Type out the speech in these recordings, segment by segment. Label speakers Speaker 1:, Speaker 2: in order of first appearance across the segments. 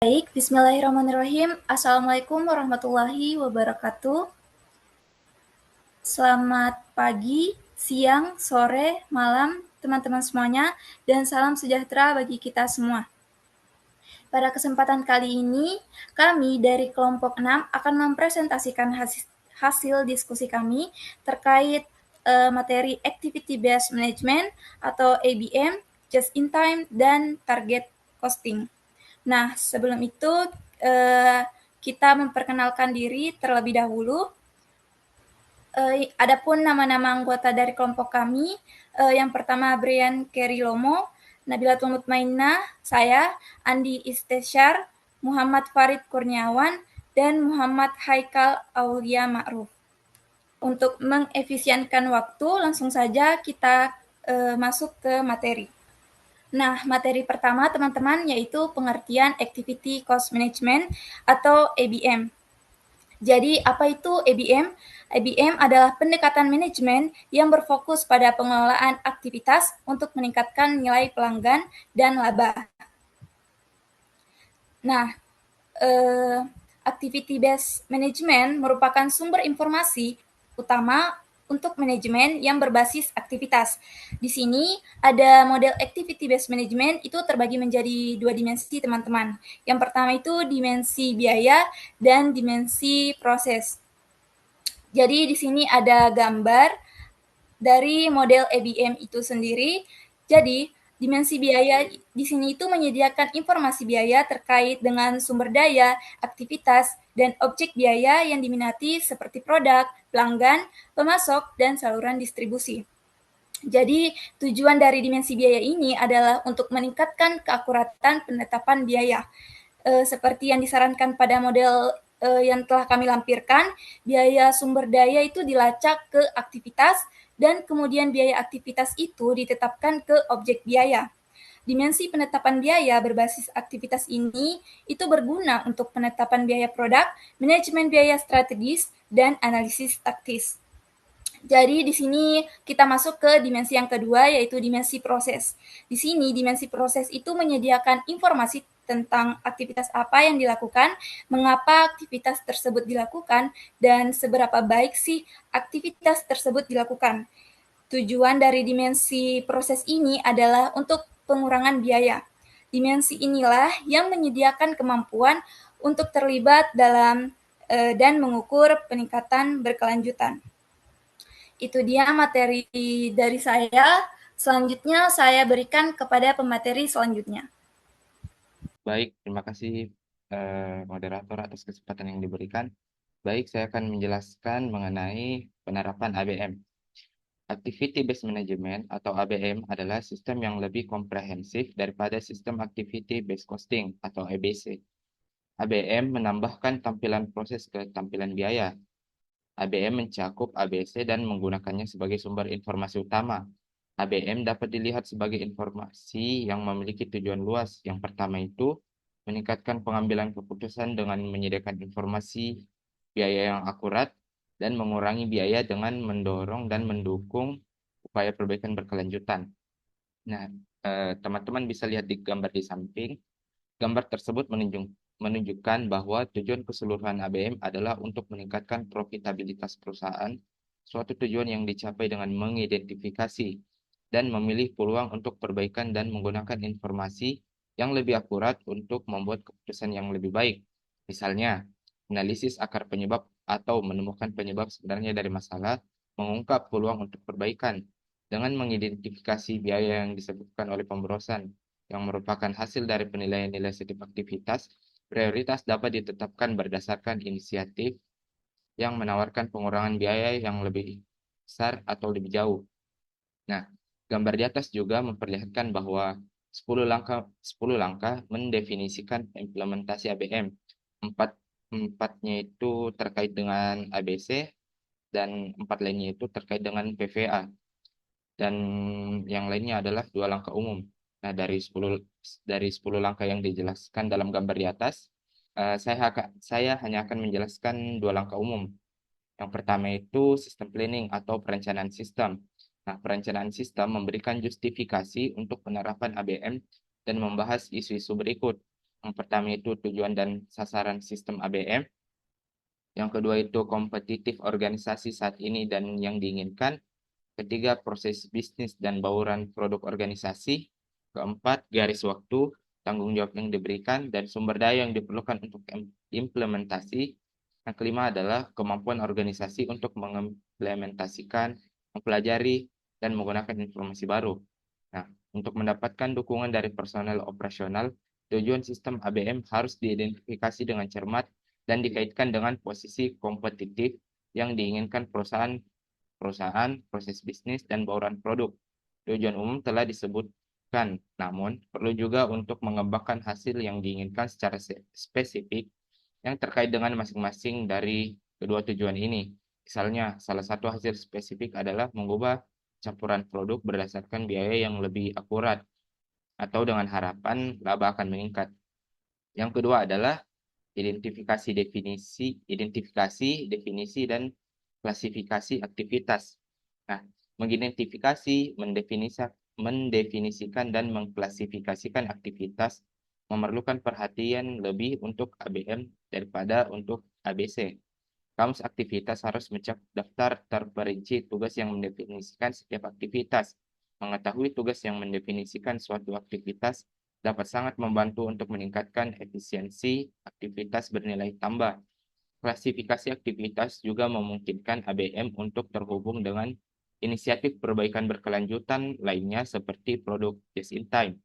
Speaker 1: Baik, bismillahirrahmanirrahim. Assalamualaikum warahmatullahi wabarakatuh. Selamat pagi, siang, sore, malam, teman-teman semuanya, dan salam sejahtera bagi kita semua. Pada kesempatan kali ini, kami dari kelompok 6 akan mempresentasikan hasil diskusi kami terkait materi Activity Based Management atau ABM, Just in Time, dan Target Costing. Nah, sebelum itu kita memperkenalkan diri terlebih dahulu. Adapun nama-nama anggota dari kelompok kami, yang pertama Brian Kerilomo, Nabilatul Mutmainah, saya, Andi Istesyar, Muhammad Farid Kurniawan, dan Muhammad Haikal Aulia Ma'ruf. Untuk mengefisienkan waktu, langsung saja kita masuk ke materi. Nah, materi pertama teman-teman yaitu pengertian Activity Cost Management atau ABM. Jadi, apa itu ABM? ABM adalah pendekatan manajemen yang berfokus pada pengelolaan aktivitas untuk meningkatkan nilai pelanggan dan laba. Nah, activity based management merupakan sumber informasi utama untuk manajemen yang berbasis aktivitas. Di sini ada model activity based management itu terbagi menjadi dua dimensi, teman-teman. Yang pertama itu dimensi biaya dan dimensi proses. Jadi di sini ada gambar dari model ABM itu sendiri. Jadi dimensi biaya di sini itu menyediakan informasi biaya terkait dengan sumber daya, aktivitas, dan objek biaya yang diminati seperti produk, pelanggan, pemasok, dan saluran distribusi. Jadi tujuan dari dimensi biaya ini adalah untuk meningkatkan keakuratan penetapan biaya. Seperti yang disarankan pada model yang telah kami lampirkan, biaya sumber daya itu dilacak ke aktivitas dan kemudian biaya aktivitas itu ditetapkan ke objek biaya. Dimensi penetapan biaya berbasis aktivitas ini itu berguna untuk penetapan biaya produk, manajemen biaya strategis, dan analisis taktis. Jadi di sini kita masuk ke dimensi yang kedua yaitu dimensi proses. Di sini dimensi proses itu menyediakan informasi tentang aktivitas apa yang dilakukan, mengapa aktivitas tersebut dilakukan, dan seberapa baik sih aktivitas tersebut dilakukan. Tujuan dari dimensi proses ini adalah untuk pengurangan biaya. Dimensi inilah yang menyediakan kemampuan untuk terlibat dalam dan mengukur peningkatan berkelanjutan. Itu dia materi dari saya. Selanjutnya saya berikan kepada pemateri selanjutnya.
Speaker 2: Baik, terima kasih moderator atas kesempatan yang diberikan. Baik, saya akan menjelaskan mengenai penerapan ABM. Activity Based Management atau ABM adalah sistem yang lebih komprehensif daripada sistem Activity Based Costing atau ABC. ABM menambahkan tampilan proses ke tampilan biaya. ABM mencakup ABC dan menggunakannya sebagai sumber informasi utama. ABM dapat dilihat sebagai informasi yang memiliki tujuan luas. Yang pertama itu meningkatkan pengambilan keputusan dengan menyediakan informasi biaya yang akurat dan mengurangi biaya dengan mendorong dan mendukung upaya perbaikan berkelanjutan. Nah, teman-teman bisa lihat di gambar di samping. Gambar tersebut menunjukkan bahwa tujuan keseluruhan ABM adalah untuk meningkatkan profitabilitas perusahaan, suatu tujuan yang dicapai dengan mengidentifikasi dan memilih peluang untuk perbaikan dan menggunakan informasi yang lebih akurat untuk membuat keputusan yang lebih baik. Misalnya, analisis akar penyebab atau menemukan penyebab sebenarnya dari masalah, mengungkap peluang untuk perbaikan, dengan mengidentifikasi biaya yang disebutkan oleh pemborosan, yang merupakan hasil dari penilaian nilai setiap aktivitas, prioritas dapat ditetapkan berdasarkan inisiatif yang menawarkan pengurangan biaya yang lebih besar atau lebih jauh. Nah, gambar di atas juga memperlihatkan bahwa 10 langkah mendefinisikan implementasi ABM. Empatnya itu terkait dengan ABC dan 4 lainnya itu terkait dengan PVA. Dan yang lainnya adalah 2 langkah umum. Nah, dari 10 langkah yang dijelaskan dalam gambar di atas, saya hanya akan menjelaskan 2 langkah umum. Yang pertama itu sistem planning atau perencanaan sistem. Nah, perencanaan sistem memberikan justifikasi untuk penerapan ABM dan membahas isu-isu berikut. Yang pertama itu tujuan dan sasaran sistem ABM. Yang kedua itu kompetitif organisasi saat ini dan yang diinginkan. Ketiga, proses bisnis dan bauran produk organisasi. Keempat, garis waktu, tanggung jawab yang diberikan, dan sumber daya yang diperlukan untuk implementasi. Yang kelima adalah kemampuan organisasi untuk mengimplementasikan, mempelajari, dan menggunakan informasi baru. Nah, untuk mendapatkan dukungan dari personel operasional, tujuan sistem ABM harus diidentifikasi dengan cermat dan dikaitkan dengan posisi kompetitif yang diinginkan perusahaan, proses bisnis, dan bauran produk. Tujuan umum telah disebutkan, namun perlu juga untuk mengembangkan hasil yang diinginkan secara spesifik yang terkait dengan masing-masing dari kedua tujuan ini. Misalnya, salah satu hasil spesifik adalah mengubah campuran produk berdasarkan biaya yang lebih akurat atau dengan harapan laba akan meningkat. Yang kedua adalah identifikasi, definisi, dan klasifikasi aktivitas. Nah, mengidentifikasi, mendefinisikan, dan mengklasifikasikan aktivitas memerlukan perhatian lebih untuk ABM daripada untuk ABC. Kamus aktivitas harus mencap daftar terperinci tugas yang mendefinisikan setiap aktivitas. Mengetahui tugas yang mendefinisikan suatu aktivitas dapat sangat membantu untuk meningkatkan efisiensi aktivitas bernilai tambah. Klasifikasi aktivitas juga memungkinkan ABM untuk terhubung dengan inisiatif perbaikan berkelanjutan lainnya seperti produk just in time,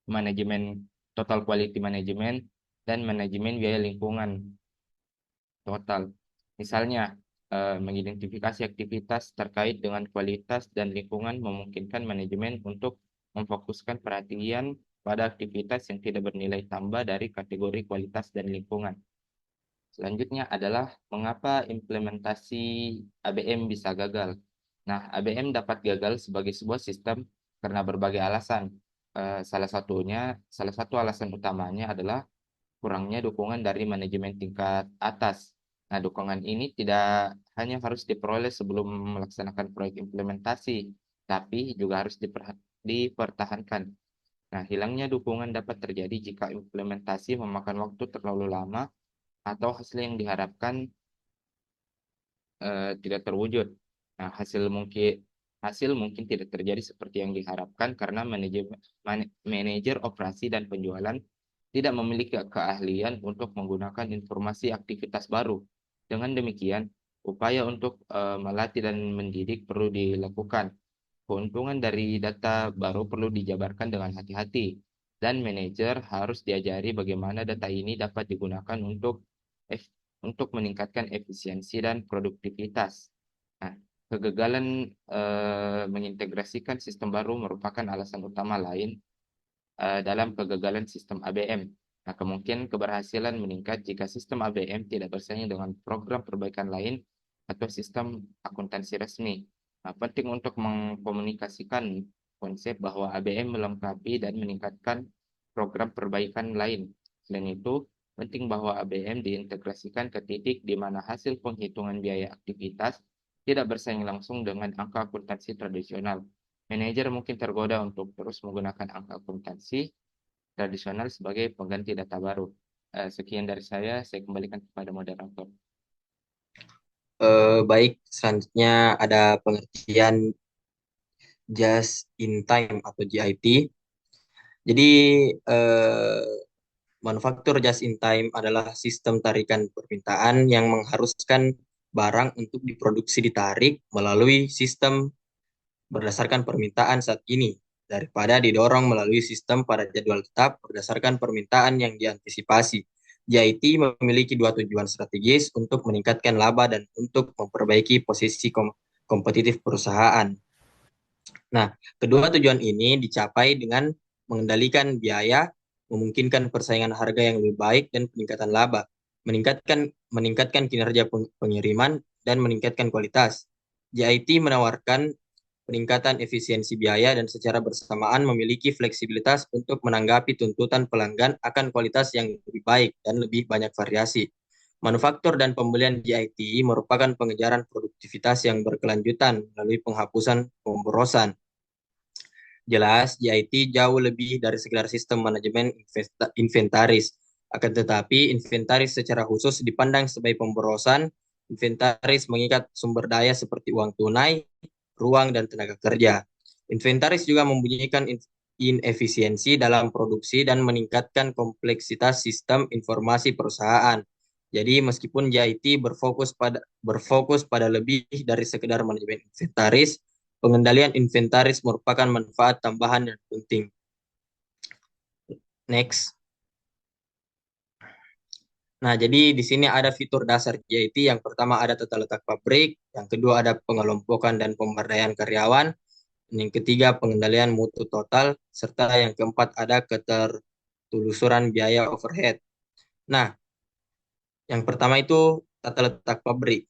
Speaker 2: manajemen total quality management, dan manajemen biaya lingkungan total. Misalnya, mengidentifikasi aktivitas terkait dengan kualitas dan lingkungan memungkinkan manajemen untuk memfokuskan perhatian pada aktivitas yang tidak bernilai tambah dari kategori kualitas dan lingkungan. Selanjutnya adalah mengapa implementasi ABM bisa gagal. Nah, ABM dapat gagal sebagai sebuah sistem karena berbagai alasan. Salah satu alasan utamanya adalah kurangnya dukungan dari manajemen tingkat atas. Nah, dukungan ini tidak hanya harus diperoleh sebelum melaksanakan proyek implementasi, tapi juga harus dipertahankan. Nah, hilangnya dukungan dapat terjadi jika implementasi memakan waktu terlalu lama atau hasil yang diharapkan tidak terwujud. Nah, hasil mungkin tidak terjadi seperti yang diharapkan karena manajer operasi dan penjualan tidak memiliki keahlian untuk menggunakan informasi aktivitas baru. Dengan demikian, upaya untuk melatih dan mendidik perlu dilakukan. Keuntungan dari data baru perlu dijabarkan dengan hati-hati, dan manajer harus diajari bagaimana data ini dapat digunakan untuk meningkatkan efisiensi dan produktivitas. Nah, kegagalan mengintegrasikan sistem baru merupakan alasan utama lain dalam kegagalan sistem ABM. Nah, kemungkinan keberhasilan meningkat jika sistem ABM tidak bersaing dengan program perbaikan lain atau sistem akuntansi resmi. Nah, penting untuk mengkomunikasikan konsep bahwa ABM melengkapi dan meningkatkan program perbaikan lain. Selain itu, penting bahwa ABM diintegrasikan ke titik di mana hasil penghitungan biaya aktivitas tidak bersaing langsung dengan angka akuntansi tradisional. Manajer mungkin tergoda untuk terus menggunakan angka akuntansi tradisional sebagai pengganti data baru. Sekian dari saya kembalikan kepada moderator.
Speaker 3: Baik, selanjutnya ada pengertian just in time atau JIT. Jadi manufaktur just in time adalah sistem tarikan permintaan yang mengharuskan barang untuk diproduksi ditarik melalui sistem berdasarkan permintaan saat ini daripada didorong melalui sistem pada jadwal tetap berdasarkan permintaan yang diantisipasi. JIT memiliki dua tujuan strategis untuk meningkatkan laba dan untuk memperbaiki posisi kompetitif perusahaan. Nah, kedua tujuan ini dicapai dengan mengendalikan biaya, memungkinkan persaingan harga yang lebih baik dan peningkatan laba, meningkatkan kinerja pengiriman dan meningkatkan kualitas. JIT menawarkan peningkatan efisiensi biaya dan secara bersamaan memiliki fleksibilitas untuk menanggapi tuntutan pelanggan akan kualitas yang lebih baik dan lebih banyak variasi. Manufaktur dan pembelian JIT merupakan pengejaran produktivitas yang berkelanjutan melalui penghapusan pemborosan. Jelas, JIT jauh lebih dari sekedar sistem manajemen inventaris. Akan tetapi, inventaris secara khusus dipandang sebagai pemborosan. Inventaris mengikat sumber daya seperti uang tunai, ruang, dan tenaga kerja. Inventaris juga membunyikan inefisiensi dalam produksi dan meningkatkan kompleksitas sistem informasi perusahaan. Jadi, meskipun JIT berfokus pada lebih dari sekedar manajemen inventaris, pengendalian inventaris merupakan manfaat tambahan yang penting. Next. Nah, jadi di sini ada fitur dasar JIT. Yang pertama ada tata letak pabrik, yang kedua ada pengelompokan dan pemberdayaan karyawan, yang ketiga pengendalian mutu total, serta yang keempat ada ketertelusuran biaya overhead. Nah, yang pertama itu tata letak pabrik.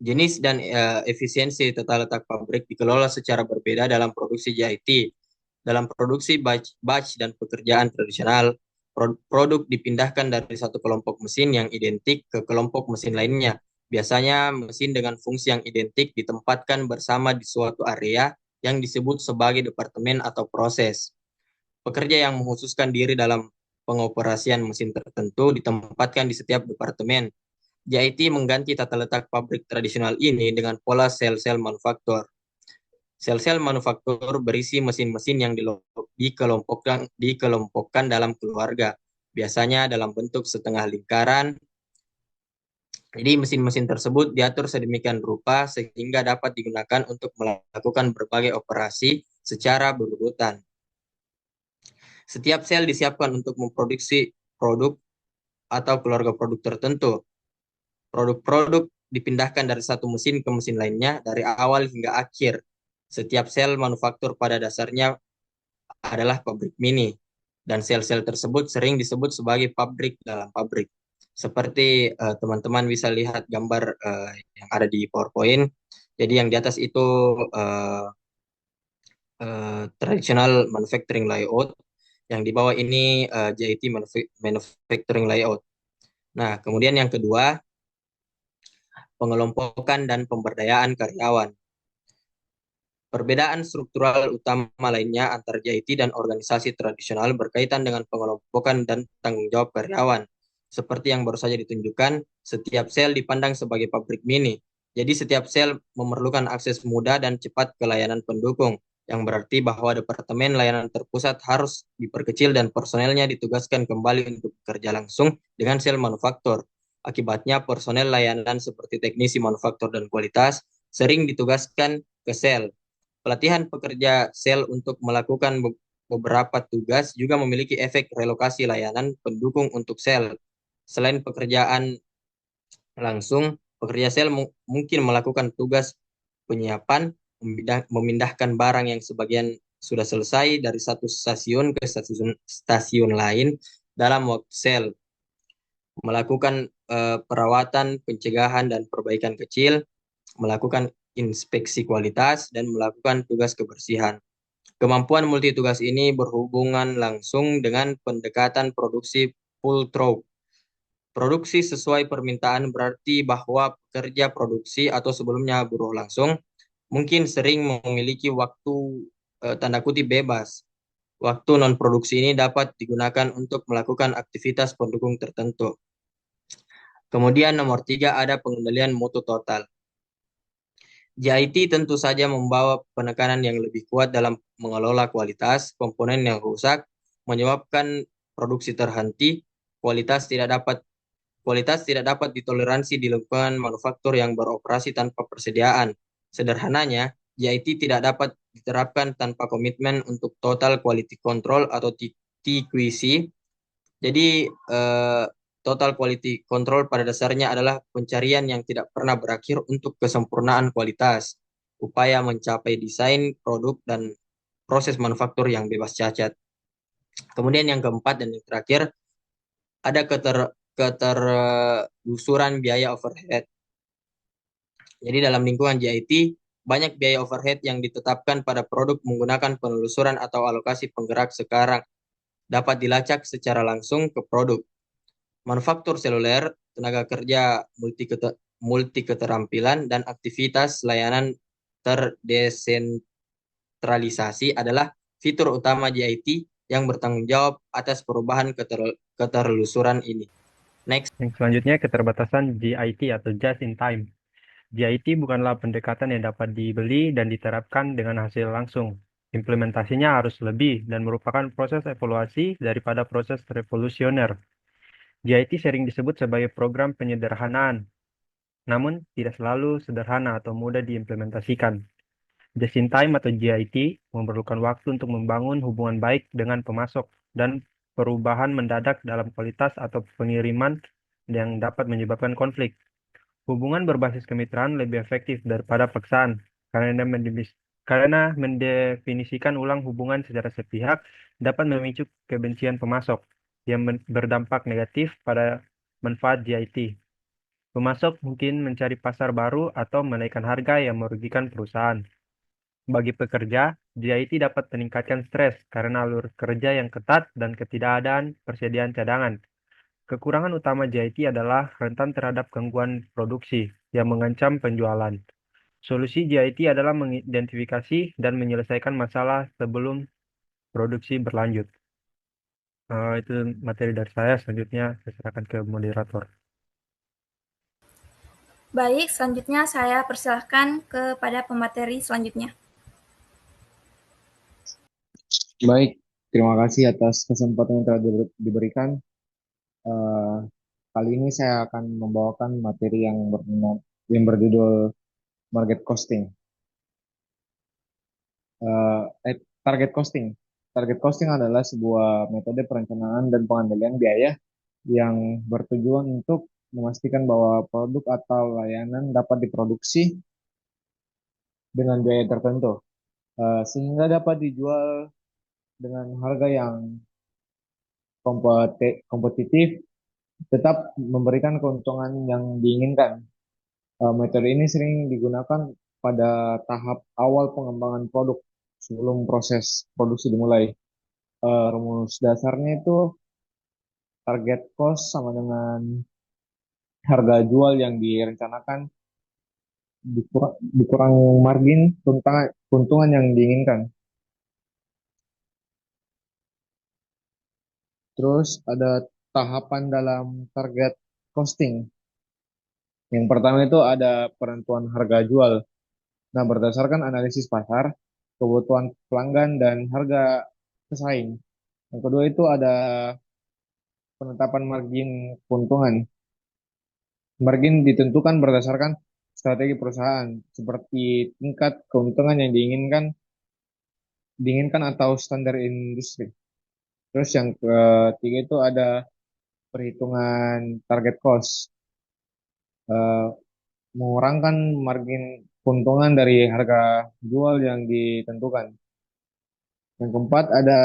Speaker 3: Jenis dan efisiensi tata letak pabrik dikelola secara berbeda dalam produksi JIT. Dalam produksi batch dan pekerjaan tradisional, produk dipindahkan dari satu kelompok mesin yang identik ke kelompok mesin lainnya. Biasanya mesin dengan fungsi yang identik ditempatkan bersama di suatu area yang disebut sebagai departemen atau proses. Pekerja yang mengkhususkan diri dalam pengoperasian mesin tertentu ditempatkan di setiap departemen. JIT mengganti tata letak pabrik tradisional ini dengan pola sel-sel manufaktur. Sel-sel manufaktur berisi mesin-mesin yang dikelompokkan dalam keluarga, biasanya dalam bentuk setengah lingkaran. Jadi mesin-mesin tersebut diatur sedemikian rupa sehingga dapat digunakan untuk melakukan berbagai operasi secara berurutan. Setiap sel disiapkan untuk memproduksi produk atau keluarga produk tertentu. Produk-produk dipindahkan dari satu mesin ke mesin lainnya dari awal hingga akhir. Setiap sel manufaktur pada dasarnya adalah pabrik mini, dan sel-sel tersebut sering disebut sebagai pabrik dalam pabrik. Seperti teman-teman bisa lihat gambar yang ada di PowerPoint. Jadi yang di atas itu traditional manufacturing layout, yang di bawah ini JIT manufacturing layout. Nah, kemudian yang kedua, pengelompokan dan pemberdayaan karyawan. Perbedaan struktural utama lainnya antara JIT dan organisasi tradisional berkaitan dengan pengelompokan dan tanggung jawab karyawan. Seperti yang baru saja ditunjukkan, setiap sel dipandang sebagai pabrik mini. Jadi setiap sel memerlukan akses mudah dan cepat ke layanan pendukung, yang berarti bahwa departemen layanan terpusat harus diperkecil dan personelnya ditugaskan kembali untuk bekerja langsung dengan sel manufaktur. Akibatnya personel layanan seperti teknisi manufaktur dan kualitas sering ditugaskan ke sel. Pelatihan pekerja sel untuk melakukan beberapa tugas juga memiliki efek relokasi layanan pendukung untuk sel. Selain pekerjaan langsung, pekerja sel mungkin melakukan tugas penyiapan, memindahkan barang yang sebagian sudah selesai dari satu stasiun ke stasiun lain dalam waktu sel, melakukan perawatan, pencegahan, dan perbaikan kecil, melakukan inspeksi kualitas, dan melakukan tugas kebersihan. Kemampuan multitugas ini berhubungan langsung dengan pendekatan produksi full throughput. Produksi sesuai permintaan berarti bahwa pekerja produksi atau sebelumnya buruh langsung mungkin sering memiliki waktu tanda kutip bebas. Waktu non-produksi ini dapat digunakan untuk melakukan aktivitas pendukung tertentu. Kemudian nomor 3 ada pengendalian mutu total. JIT tentu saja membawa penekanan yang lebih kuat dalam mengelola kualitas, komponen yang rusak, menyebabkan produksi terhenti, kualitas tidak dapat ditoleransi di lingkungan manufaktur yang beroperasi tanpa persediaan. Sederhananya, JIT tidak dapat diterapkan tanpa komitmen untuk total quality control atau TQC. Jadi, total quality control pada dasarnya adalah pencarian yang tidak pernah berakhir untuk kesempurnaan kualitas, upaya mencapai desain, produk, dan proses manufaktur yang bebas cacat. Kemudian yang keempat dan yang terakhir, ada keterlusuran biaya overhead. Jadi dalam lingkungan JIT, banyak biaya overhead yang ditetapkan pada produk menggunakan penelusuran atau alokasi penggerak sekarang dapat dilacak secara langsung ke produk. Manufaktur seluler, tenaga kerja multi keterampilan, dan aktivitas layanan terdesentralisasi desentralisasi adalah fitur utama JIT yang bertanggung jawab atas perubahan keterlusuran ini. Next.
Speaker 4: Yang selanjutnya, keterbatasan JIT atau Just in Time. JIT bukanlah pendekatan yang dapat dibeli dan diterapkan dengan hasil langsung. Implementasinya harus lebih dan merupakan proses evaluasi daripada proses revolusioner. JIT sering disebut sebagai program penyederhanaan, namun tidak selalu sederhana atau mudah diimplementasikan. Just in time atau JIT memerlukan waktu untuk membangun hubungan baik dengan pemasok dan perubahan mendadak dalam kualitas atau pengiriman yang dapat menyebabkan konflik. Hubungan berbasis kemitraan lebih efektif daripada paksaan karena mendefinisikan ulang hubungan secara sepihak dapat memicu kebencian pemasok yang berdampak negatif pada manfaat JIT. Pemasok mungkin mencari pasar baru atau menaikkan harga yang merugikan perusahaan. Bagi pekerja, JIT dapat meningkatkan stres karena alur kerja yang ketat dan ketidakadaan persediaan cadangan. Kekurangan utama JIT adalah rentan terhadap gangguan produksi yang mengancam penjualan. Solusi JIT adalah mengidentifikasi dan menyelesaikan masalah sebelum produksi berlanjut. Itu materi dari saya. Selanjutnya saya serahkan ke moderator.
Speaker 1: Baik, selanjutnya saya persilahkan kepada pemateri selanjutnya.
Speaker 5: Baik, terima kasih atas kesempatan yang telah diberikan. Eh, Kali ini saya akan membawakan materi yang berjudul market costing. Target costing. Target costing adalah sebuah metode perencanaan dan pengendalian biaya yang bertujuan untuk memastikan bahwa produk atau layanan dapat diproduksi dengan biaya tertentu, sehingga dapat dijual dengan harga yang kompetitif, tetap memberikan keuntungan yang diinginkan. Metode ini sering digunakan pada tahap awal pengembangan produk sebelum proses produksi dimulai. Rumus dasarnya itu target cost sama dengan harga jual yang direncanakan dikurang margin keuntungan yang diinginkan. Terus ada tahapan dalam target costing. Yang pertama itu ada penentuan harga jual. Nah, berdasarkan analisis pasar, kebutuhan pelanggan, dan harga pesaing. Yang kedua itu ada penetapan margin keuntungan. Margin ditentukan berdasarkan strategi perusahaan, seperti tingkat keuntungan yang diinginkan atau standar industri. Terus yang ketiga itu ada perhitungan target cost. Eh, Mengurangkan margin keuntungan dari harga jual yang ditentukan. Yang keempat ada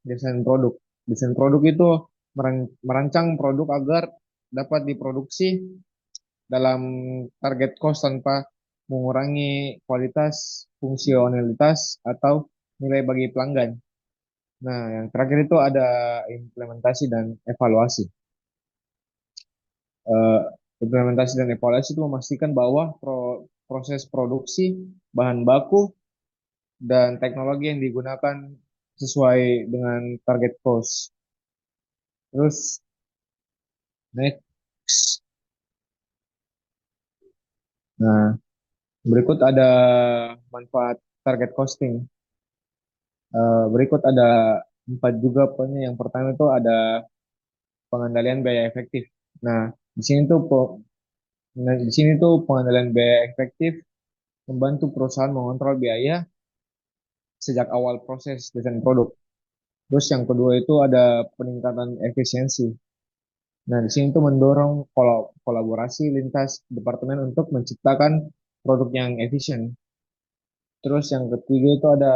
Speaker 5: desain produk. Desain produk itu merancang produk agar dapat diproduksi dalam target cost tanpa mengurangi kualitas, fungsionalitas, atau nilai bagi pelanggan. Nah, yang terakhir itu ada implementasi dan evaluasi. Eh, Implementasi dan evaluasi itu memastikan bahwa proses produksi, bahan baku, dan teknologi yang digunakan sesuai dengan target cost. Terus next. Nah, berikut ada manfaat target costing. Berikut ada 4 juga poinnya. Yang pertama itu ada pengendalian biaya efektif. Nah, di sini tuh pengendalian biaya efektif membantu perusahaan mengontrol biaya sejak awal proses desain produk. Terus yang kedua itu ada peningkatan efisiensi. Nah, di sini tuh mendorong kolaborasi lintas departemen untuk menciptakan produk yang efisien. Terus yang ketiga itu ada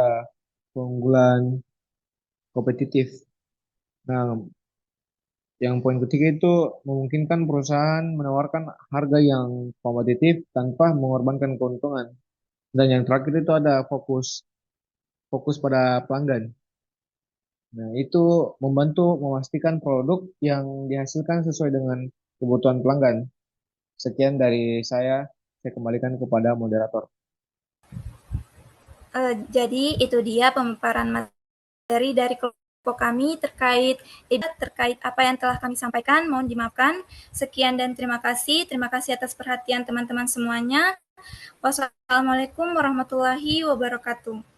Speaker 5: keunggulan kompetitif. Nah, yang poin ketiga itu memungkinkan perusahaan menawarkan harga yang kompetitif tanpa mengorbankan keuntungan. Dan yang terakhir itu ada fokus pada pelanggan. Nah, itu membantu memastikan produk yang dihasilkan sesuai dengan kebutuhan pelanggan. Sekian dari saya kembalikan kepada moderator.
Speaker 1: Jadi itu dia pemaparan materi dari kelompok kami terkait apa yang telah kami sampaikan. Mohon dimaafkan. Sekian dan terima kasih. Terima kasih atas perhatian teman-teman semuanya. Wassalamualaikum warahmatullahi wabarakatuh.